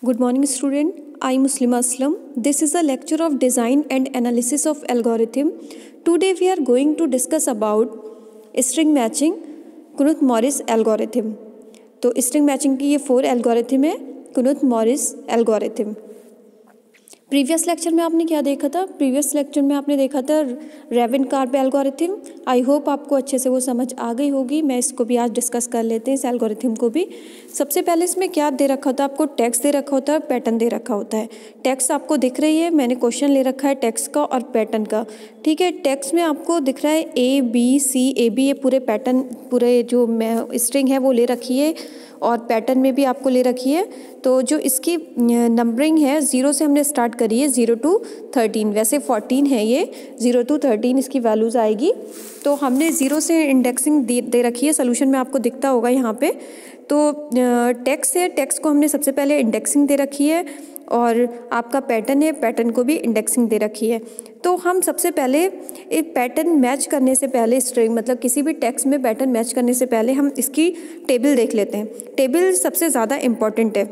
Good morning, student. I am Muslima Aslam. This is a lecture of design and analysis of algorithm. Today we are going to discuss about string matching, Knuth-Morris algorithm. तो string matching की ये 4 algorithm है, Knuth-Morris algorithm. Previous lecture में आपने क्या देखा था? Previous lecture में आपने देखा था रेवेनकार्प एल्गोरिथम. आई होप आपको अच्छे से वो समझ आ गई होगी. मैं इसको भी आज डिस्कस कर लेते हैं, इस एल्गोरिथम को भी. सबसे पहले इसमें क्या दे रखा होता है आपको? टेक्स्ट दे रखा होता है, पैटर्न दे रखा होता है. टेक्स्ट आपको दिख रही है, मैंने क्वेश्चन ले रखा है टेक्स्ट का और पैटर्न का. ठीक है, टेक्स्ट में आपको दिख रहा है A B C A B, ये पूरे पैटर्न, पूरे जो स्ट्रिंग है वो ले रखी है और पैटर्न में भी आपको ले रखी है. तो जो इसकी नंबरिंग है 0 से हमने स्टार्ट करी है, 0 to 13. वैसे 14 है ये, 0 to 13 इसकी वैल्यूज़ आएगी. तो हमने 0 से इंडेक्सिंग दे रखी है. सोल्यूशन में आपको दिखता होगा यहाँ पे. तो टेक्स्ट है, टेक्स्ट को हमने सबसे पहले इंडेक्सिंग दे रखी है और आपका पैटर्न है, पैटर्न को भी इंडेक्सिंग दे रखी है. तो हम सबसे पहले एक पैटर्न मैच करने से पहले, स्ट्रिंग मतलब किसी भी टेक्स्ट में पैटर्न मैच करने से पहले हम इसकी टेबल देख लेते हैं. टेबल सबसे ज़्यादा इम्पॉर्टेंट है.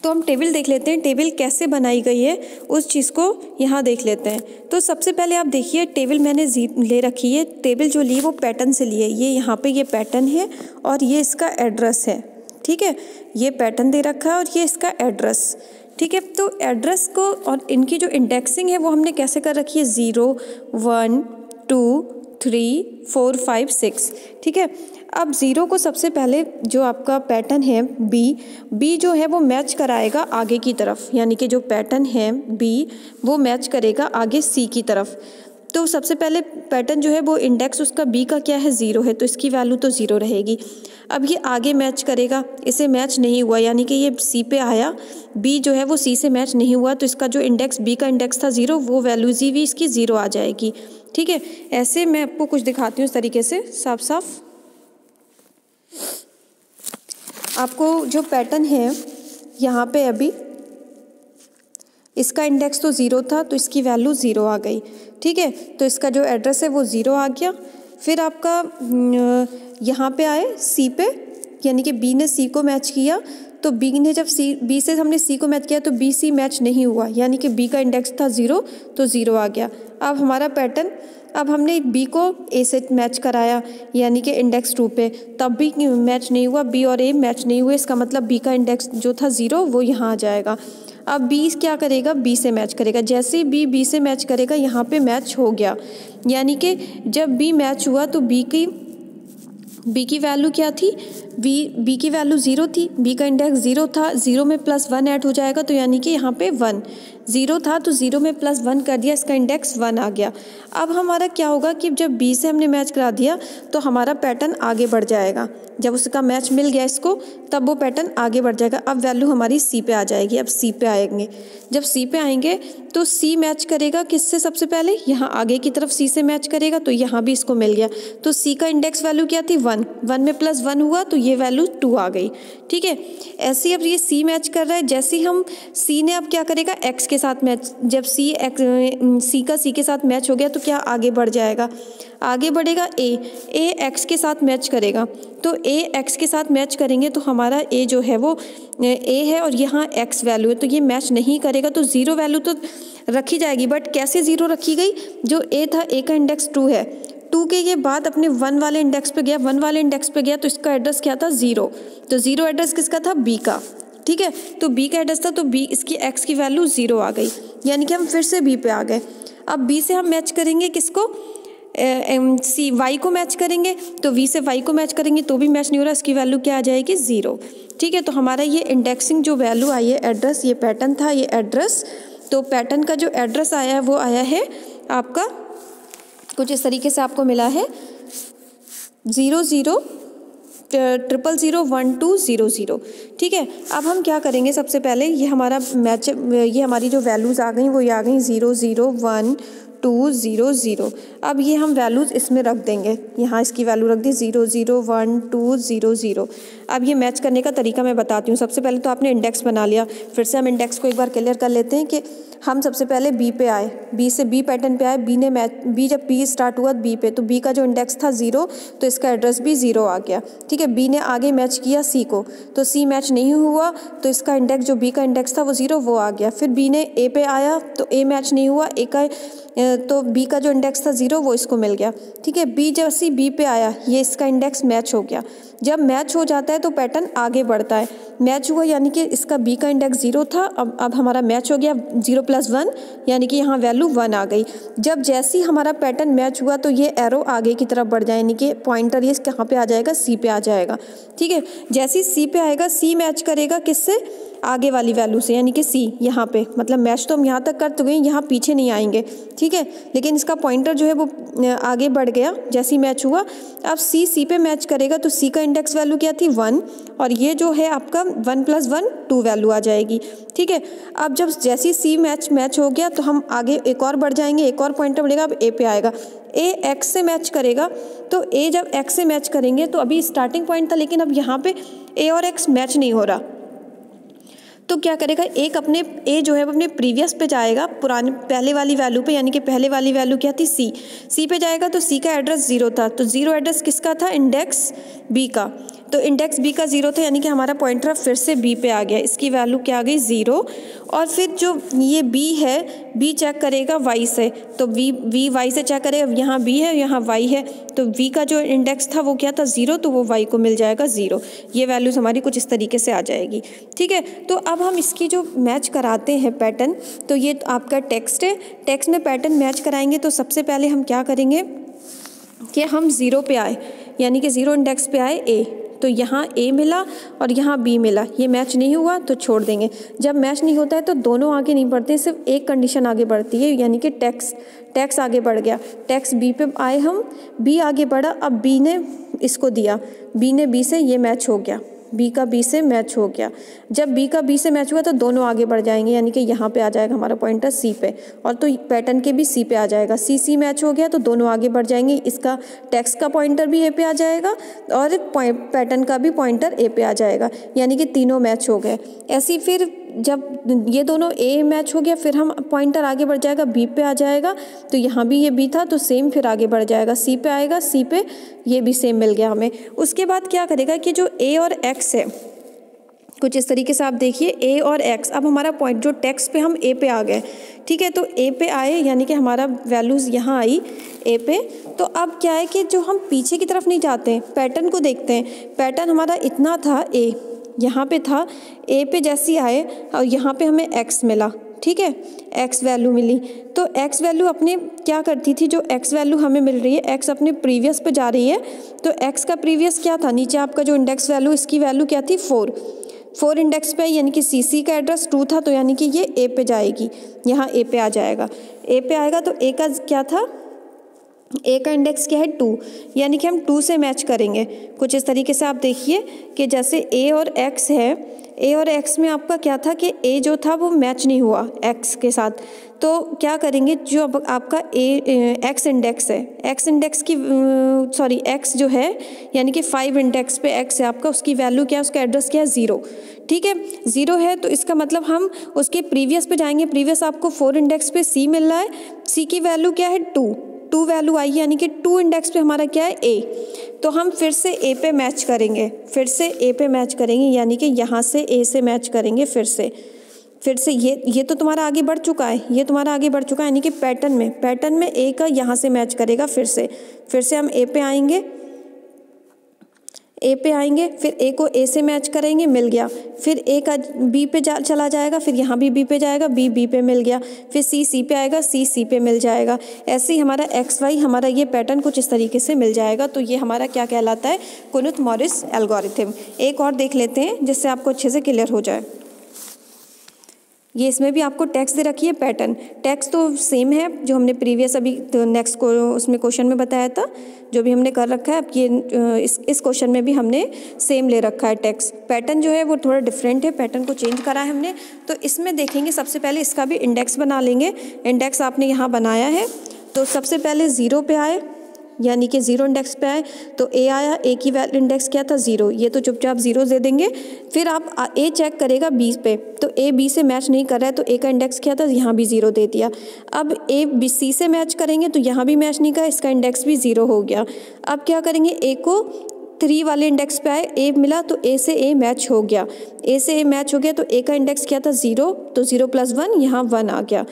तो हम टेबल देख लेते हैं, टेबल कैसे बनाई गई है उस चीज़ को यहाँ देख लेते हैं. तो सबसे पहले आप देखिए, टेबल मैंने ले रखी है. टेबल जो ली वो पैटर्न से ली है. ये यहाँ पे ये पैटर्न है और ये इसका एड्रेस है. ठीक है, ये पैटर्न दे रखा है और ये इसका एड्रेस. ठीक है, तो एड्रेस को और इनकी जो इंडेक्सिंग है वो हमने कैसे कर रखी है? 0 1 2 3 4 5 6. ठीक है, अब 0 को सबसे पहले जो आपका पैटर्न है बी जो है वो मैच कराएगा आगे की तरफ, यानी कि जो पैटर्न है बी वो मैच करेगा आगे सी की तरफ. तो सबसे पहले पैटर्न जो है वो इंडेक्स उसका बी का क्या है? 0 है, तो इसकी वैल्यू तो 0 रहेगी. अब ये आगे मैच करेगा, इसे मैच नहीं हुआ, यानी कि ये सी पे आया, बी जो है वो सी से मैच नहीं हुआ, तो इसका जो इंडेक्स बी का इंडेक्स था 0, वो वैल्यू जी भी इसकी 0 आ जाएगी. ठीक है, ऐसे मैं आपको कुछ दिखाती हूँ इस तरीके से साफ साफ. आपको जो पैटर्न है यहाँ पे अभी इसका इंडेक्स तो 0 था, तो इसकी वैल्यू 0 आ गई. ठीक है, तो इसका जो एड्रेस है वो 0 आ गया. फिर आपका यहाँ पे आए सी पे, यानी कि बी ने सी को मैच किया, तो बी ने जब बी से हमने सी को मैच किया तो बी सी मैच नहीं हुआ, यानी कि बी का इंडेक्स था 0, तो 0 आ गया. अब हमारा पैटर्न, अब हमने बी को ए से मैच कराया, यानी कि इंडेक्स 2 पे, तब भी मैच नहीं हुआ, बी और ए मैच नहीं हुए, इसका मतलब बी का इंडेक्स जो था 0 वो यहाँ आ जाएगा. अब बी क्या करेगा? बी से मैच करेगा. जैसे ही बी से मैच करेगा यहाँ पे मैच हो गया, यानी कि जब बी मैच हुआ तो बी की वैल्यू क्या थी? बी की वैल्यू 0 थी, बी का इंडेक्स 0 था, 0 में +1 ऐड हो जाएगा, तो यानी कि यहाँ पे 1. 0 था तो 0 में +1 कर दिया, इसका इंडेक्स 1 आ गया. अब हमारा क्या होगा कि जब बी से हमने मैच करा दिया तो हमारा पैटर्न आगे बढ़ जाएगा. जब उसका मैच मिल गया इसको, तब वो पैटर्न आगे बढ़ जाएगा. अब वैल्यू हमारी सी पे आ जाएगी. अब सी पे आएंगे, जब सी पे आएंगे तो सी मैच करेगा किससे? सबसे पहले यहाँ आगे की तरफ सी से मैच करेगा, तो यहाँ भी इसको मिल गया, तो सी का इंडेक्स वैल्यू क्या थी? 1. 1 में +1 हुआ तो ये वैल्यू 2 आ गई. ठीक है, ऐसे ही अब ये सी मैच कर रहा है. जैसे ही हम सी ने अब क्या करेगा? एक्स के साथ मैच, जब सी का सी के साथ मैच हो गया तो क्या आगे बढ़ जाएगा? आगे बढ़ेगा ए एक्स के साथ मैच करेगा, तो ए एक्स के साथ मैच करेंगे तो हमारा ए जो है वो ए है और यहाँ एक्स वैल्यू है, तो ये मैच नहीं करेगा, तो 0 वैल्यू तो रखी जाएगी. बट कैसे 0 रखी गई? जो ए था, ए का इंडेक्स 2 है, 2 के ये बाद अपने 1 वाले इंडेक्स पे गया, 1 वाले इंडेक्स पे गया तो इसका एड्रेस क्या था? 0. तो 0 एड्रेस किसका था? बी का. ठीक है, तो बी का एड्रेस था, तो बी इसकी एक्स की वैल्यू 0 आ गई, यानी कि हम फिर से बी पे आ गए. अब बी से हम मैच करेंगे किसको? सी वाई को मैच करेंगे, तो वी से वाई को मैच करेंगे तो भी मैच नहीं हो रहा, इसकी वैल्यू क्या आ जाएगी? 0. ठीक है, तो हमारा ये इंडेक्सिंग जो वैल्यू आई है, एड्रेस, ये पैटर्न था, ये एड्रेस, तो पैटर्न का जो एड्रेस आया है वो आया है आपका कुछ इस तरीके से आपको मिला है 0 0 0 0 1 2 0 0. ठीक है, अब हम क्या करेंगे? सबसे पहले ये हमारा मैच, ये हमारी जो वैल्यूज़ आ गई वो ये आ गई 0 0 1 2 0 0। अब ये हम वैल्यूज़ इसमें रख देंगे, यहाँ इसकी वैल्यू रख दी 0 0 1 2 0 0। अब ये मैच करने का तरीका मैं बताती हूँ। सबसे पहले तो आपने इंडेक्स बना लिया, फिर से हम इंडेक्स को एक बार क्लियर कर लेते हैं कि हम सबसे पहले बी पे आए, बी से बी पैटर्न पे आए, बी जब बी स्टार्ट हुआ बी पे, तो बी का जो इंडेक्स था 0, तो इसका एड्रेस भी 0 आ गया। ठीक है, बी ने आगे मैच किया सी को, तो सी मैच नहीं हुआ, तो इसका इंडेक्स जो बी का इंडेक्स था वो 0 वो आ गया। फिर बी ने ए पे आया, तो ए मैच नहीं हुआ, ए का तो बी का जो इंडेक्स था 0 वो इसको मिल गया। ठीक है, बी जैसे बी पे आया, ये इसका इंडेक्स मैच हो गया। जब मैच हो जाता है तो पैटर्न आगे बढ़ता है। मैच हुआ यानी कि इसका बी का इंडेक्स 0 था, अब हमारा मैच हो गया 0 + 1, यानी कि यहाँ वैल्यू 1 आ गई। जब जैसे ही हमारा पैटर्न मैच हुआ तो ये एरो आगे की तरफ बढ़ जाए, यानी कि पॉइंटर ये कहाँ पे आ जाएगा, सी पे आ जाएगा। ठीक है, जैसे ही सी पे आएगा, सी मैच करेगा किससे, आगे वाली वैल्यू से, यानी कि सी यहाँ पे, मतलब मैच तो हम यहाँ तक कर चुके हैं, यहाँ पीछे नहीं आएंगे। ठीक है, लेकिन इसका पॉइंटर जो है वो आगे बढ़ गया जैसे ही मैच हुआ। अब सी पे मैच करेगा, तो सी का इंडेक्स वैल्यू क्या थी 1, और ये जो है आपका 1 + 1 2 वैल्यू आ जाएगी। ठीक है, अब जब जैसे ही सी मैच हो गया तो हम आगे एक और बढ़ जाएंगे, एक और पॉइंटर बढ़ेगा, अब ए पे आएगा, ए एक्स से मैच करेगा, तो ए जब एक्स से मैच करेंगे तो अभी स्टार्टिंग पॉइंट था, लेकिन अब यहाँ पे ए और एक्स मैच नहीं हो रहा, तो क्या करेगा, ए जो है अपने प्रीवियस पे जाएगा, पुरानी पहले वाली वैल्यू पे, यानी कि पहले वाली वैल्यू क्या थी सी पे जाएगा, तो सी का एड्रेस 0 था, तो 0 एड्रेस किसका था, इंडेक्स बी का, तो इंडेक्स बी का 0 था, यानी कि हमारा पॉइंटर फिर से बी पे आ गया, इसकी वैल्यू क्या आ गई 0। और फिर जो ये बी है, बी चेक करेगा वाई से, तो वी वाई से चेक करेगा, यहाँ बी है यहाँ वाई है, तो वी का जो इंडेक्स था वो क्या था 0, तो वो वाई को मिल जाएगा 0। ये वैल्यूज़ हमारी कुछ इस तरीके से आ जाएगी। ठीक है, तो अब हम इसकी जो मैच कराते हैं पैटर्न, तो ये आपका टेक्स्ट है, टेक्स्ट में पैटर्न मैच कराएंगे तो सबसे पहले हम क्या करेंगे कि हम 0 पे आए, यानी कि 0 इंडेक्स पे आए ए, तो यहाँ ए मिला और यहाँ बी मिला, ये मैच नहीं हुआ तो छोड़ देंगे। जब मैच नहीं होता है तो दोनों आगे नहीं बढ़ते, सिर्फ एक कंडीशन आगे बढ़ती है, यानी कि टैक्स आगे बढ़ गया, टैक्स बी पे आए हम, बी आगे बढ़ा, अब बी ने इसको दिया, बी ने बी से ये मैच हो गया, बी का बी से मैच हो गया। जब बी का बी से मैच हुआ तो दोनों आगे बढ़ जाएंगे, यानी कि यहाँ पे आ जाएगा हमारा पॉइंटर सी पे, और तो पैटर्न के भी सी पे आ जाएगा, सी मैच हो गया तो दोनों आगे बढ़ जाएंगे, इसका टेक्स्ट का पॉइंटर भी ए पे आ जाएगा और पैटर्न का भी पॉइंटर ए पे आ जाएगा, यानी कि तीनों मैच हो गए। ऐसे फिर जब ये दोनों ए मैच हो गया, फिर हम पॉइंटर आगे बढ़ जाएगा, बी पे आ जाएगा, तो यहाँ भी ये बी था तो सेम फिर आगे बढ़ जाएगा, सी पे आएगा, सी पे ये भी सेम मिल गया हमें। उसके बाद क्या करेगा कि जो ए और एक्स है, कुछ इस तरीके से आप देखिए, ए और एक्स, अब हमारा पॉइंट जो टेक्स्ट पे हम ए पे आ गए। ठीक है, तो ए पे आए, यानी कि हमारा वैल्यूज़ यहाँ आई ए पे। तो अब क्या है कि जो हम पीछे की तरफ नहीं जाते हैं, पैटर्न को देखते हैं, पैटर्न हमारा इतना था, ए यहाँ पे था, ए पे जैसे आए और यहाँ पे हमें एक्स मिला। ठीक है, एक्स वैल्यू मिली, तो एक्स वैल्यू अपने क्या करती थी, जो एक्स वैल्यू हमें मिल रही है, एक्स अपने प्रीवियस पे जा रही है, तो एक्स का प्रीवियस क्या था, नीचे आपका जो इंडेक्स वैल्यू, इसकी वैल्यू क्या थी 4 इंडेक्स पे, यानी कि सी का एड्रेस 2 था, तो यानी कि ये ए पे जाएगी, यहाँ ए पे आ जाएगा, ए पे आएगा तो ए का क्या था, ए का इंडेक्स क्या है 2, यानी कि हम 2 से मैच करेंगे। कुछ इस तरीके से आप देखिए कि जैसे ए और एक्स है, ए और एक्स में आपका क्या था कि ए जो था वो मैच नहीं हुआ एक्स के साथ, तो क्या करेंगे, जो आपका एक्स इंडेक्स है, एक्स इंडेक्स की एक्स जो है, यानी कि 5 इंडेक्स पे एक्स है आपका, उसकी वैल्यू क्या है, उसका एड्रेस क्या है 0। ठीक है, 0 है तो इसका मतलब हम उसके प्रीवियस पे जाएंगे, प्रीवियस आपको 4 इंडेक्स पे सी मिल रहा है, सी की वैल्यू क्या है 2 वैल्यू आई, यानी कि 2 इंडेक्स पे हमारा क्या है ए, तो हम फिर से ए पे मैच करेंगे, यानी कि यहाँ से ए से मैच करेंगे, फिर से ये तो तुम्हारा आगे बढ़ चुका है, यानी कि पैटर्न में ए का यहाँ से मैच करेगा, फिर से हम ए पे आएंगे, फिर ए को ए से मैच करेंगे, मिल गया, फिर ए का बी पे चला जाएगा, फिर यहाँ भी बी पे जाएगा, बी पे मिल गया, फिर सी पे आएगा, सी पे मिल जाएगा। ऐसे ही हमारा एक्स वाई, हमारा ये पैटर्न कुछ इस तरीके से मिल जाएगा। तो ये हमारा क्या कहलाता है, कुनुत मॉरिस एल्गोरिथम। एक और देख लेते हैं जिससे आपको अच्छे से क्लियर हो जाए। ये इसमें भी आपको टेक्स्ट दे रखी है, पैटर्न टेक्स्ट तो सेम है जो हमने प्रीवियस अभी तो नेक्स्ट को उसमें क्वेश्चन में बताया था, जो भी हमने कर रखा है। अब ये इस क्वेश्चन में भी हमने सेम ले रखा है टेक्स्ट। पैटर्न जो है वो थोड़ा डिफरेंट है, पैटर्न को चेंज करा है हमने। तो इसमें देखेंगे, सबसे पहले इसका भी इंडेक्स बना लेंगे। इंडेक्स आपने यहाँ बनाया है, तो सबसे पहले 0 पे आए, यानी कि 0 इंडेक्स पे आए, तो ए आया, ए की वैल्यू इंडेक्स क्या था 0, ये तो चुपचाप 0 दे देंगे। फिर आप ए चेक करेगा बी पे, तो ए बी से मैच नहीं कर रहा है, तो ए का इंडेक्स क्या था, यहाँ भी 0 दे दिया। अब ए बी सी से मैच करेंगे तो यहाँ भी मैच नहीं करा, इसका इंडेक्स भी 0 हो गया। अब क्या करेंगे, ए को 3 वाले इंडेक्स पे आए, ए मिला तो ए से ए मैच हो गया, ए से ए मैच हो गया, तो ए का इंडेक्स क्या था 0, तो 0 + 1 यहाँ 1 आ गया।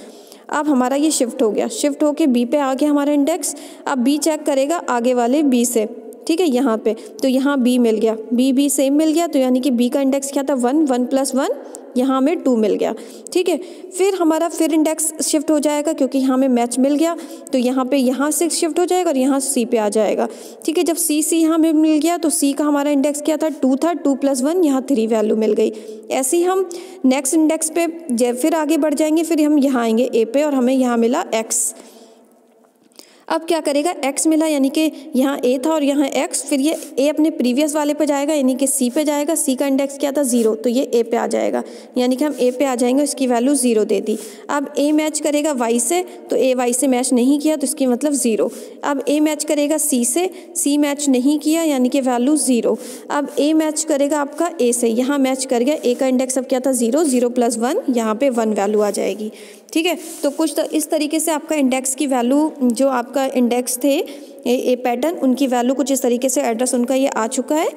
अब हमारा ये शिफ्ट हो गया, शिफ्ट होके बी पे आ गया हमारा इंडेक्स। अब बी चेक करेगा आगे वाले बी से, ठीक है, यहाँ पे, तो यहाँ बी मिल गया, बी सेम मिल गया, तो यानी कि बी का इंडेक्स क्या था 1, 1 + 1 यहाँ हमें 2 मिल गया, ठीक है। फिर हमारा फिर इंडेक्स शिफ्ट हो जाएगा क्योंकि यहाँ में मैच मिल गया, तो यहाँ पे यहाँ से शिफ्ट हो जाएगा और यहाँ सी पे आ जाएगा, ठीक है। जब सी यहाँ में मिल गया तो सी का हमारा इंडेक्स क्या था 2 था, 2 + 1 यहाँ 3 वैल्यू मिल गई। ऐसे ही हम नेक्स्ट इंडेक्स पे फिर आगे बढ़ जाएंगे, फिर हम यहाँ आएंगे ए पे और हमें यहाँ मिला एक्स। अब क्या करेगा, x मिला, यानी कि यहाँ a था और यहाँ x, फिर ये a अपने प्रीवियस वाले पे जाएगा, यानी कि c पे जाएगा, c का इंडेक्स क्या था 0, तो ये a पे आ जाएगा, यानी कि हम a पे आ जाएंगे, इसकी वैल्यू 0 दे दी। अब a मैच करेगा y से, तो a y से मैच नहीं किया, तो इसकी मतलब 0। अब a मैच करेगा c से, c मैच नहीं किया, यानी कि वैल्यू 0। अब a मैच करेगा आपका a से, यहाँ मैच कर गया, a का इंडेक्स अब क्या था 0, 0 + 1 यहाँ पे 1 वैल्यू आ जाएगी, ठीक है। तो कुछ तो इस तरीके से आपका इंडेक्स की वैल्यू, जो आपका इंडेक्स थे ए पैटर्न, उनकी वैल्यू कुछ इस तरीके से एड्रेस उनका ये आ चुका है।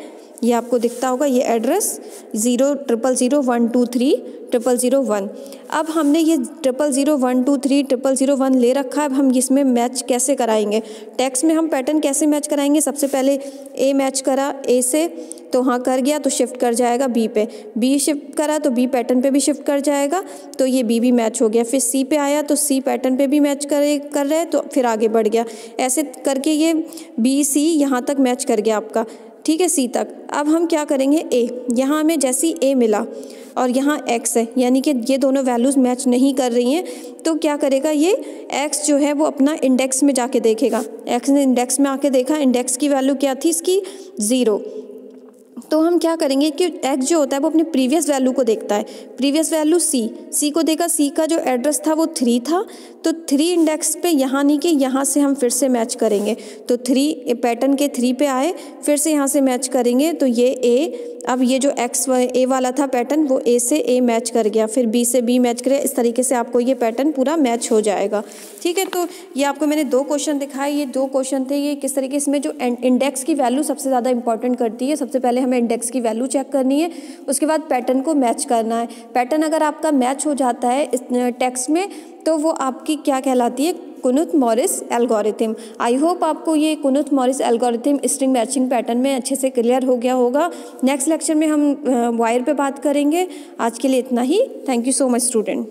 ये आपको दिखता होगा, ये एड्रेस 0 0 0 1 2 3 0 0 1। अब हमने ये 0 0 1 2 3 0 0 1 ले रखा है। अब हम इसमें मैच कैसे कराएंगे, टेक्स्ट में हम पैटर्न कैसे मैच कराएंगे। सबसे पहले ए मैच करा ए से, तो हाँ कर गया, तो शिफ्ट कर जाएगा बी पे, बी शिफ्ट करा तो बी पैटर्न पे भी शिफ्ट कर जाएगा, तो ये बी भी मैच हो गया। फिर सी पे आया तो सी पैटर्न पे भी मैच कर रहे, तो फिर आगे बढ़ गया। ऐसे करके ये बी सी यहाँ तक मैच कर गया आपका, ठीक है, सी तक। अब हम क्या करेंगे, ए, यहाँ हमें जैसी ए मिला और यहाँ एक्स है, यानी कि ये दोनों वैल्यूज़ मैच नहीं कर रही हैं, तो क्या करेगा, ये एक्स जो है वो अपना इंडेक्स में जाके देखेगा। एक्स ने इंडेक्स में आके देखा, इंडेक्स की वैल्यू क्या थी इसकी 0, तो हम क्या करेंगे कि एक्स जो होता है वो अपनी प्रीवियस वैल्यू को देखता है। प्रीवियस वैल्यू सी को देखा, सी का जो एड्रेस था वो 3 था, तो 3 इंडेक्स पे, यहाँ नहीं कि यहाँ से हम फिर से मैच करेंगे, तो 3 पैटर्न के 3 पे आए, फिर से यहाँ से मैच करेंगे, तो ये ए, अब ये जो एक्स ए वाला था पैटर्न वो ए से ए मैच कर गया, फिर बी से बी मैच करे। इस तरीके से आपको ये पैटर्न पूरा मैच हो जाएगा, ठीक है। तो ये आपको मैंने 2 क्वेश्चन दिखाए, ये 2 क्वेश्चन थे, ये किस तरीके इसमें जो इंडेक्स की वैल्यू सबसे ज़्यादा इंपॉर्टेंट करती है। सबसे पहले हमें इंडेक्स की वैल्यू चेक करनी है, उसके बाद पैटर्न को मैच करना है। पैटर्न अगर आपका मैच हो जाता है इस टेक्स्ट में, तो वो आपकी क्या कहलाती है, कुनुत-मॉरिस एल्गोरिथम। आई होप आपको ये कुनुत-मॉरिस एल्गोरिथम स्ट्रिंग मैचिंग पैटर्न में अच्छे से क्लियर हो गया होगा। नेक्स्ट लेक्चर में हम वायर पे बात करेंगे। आज के लिए इतना ही। Thank you so much student.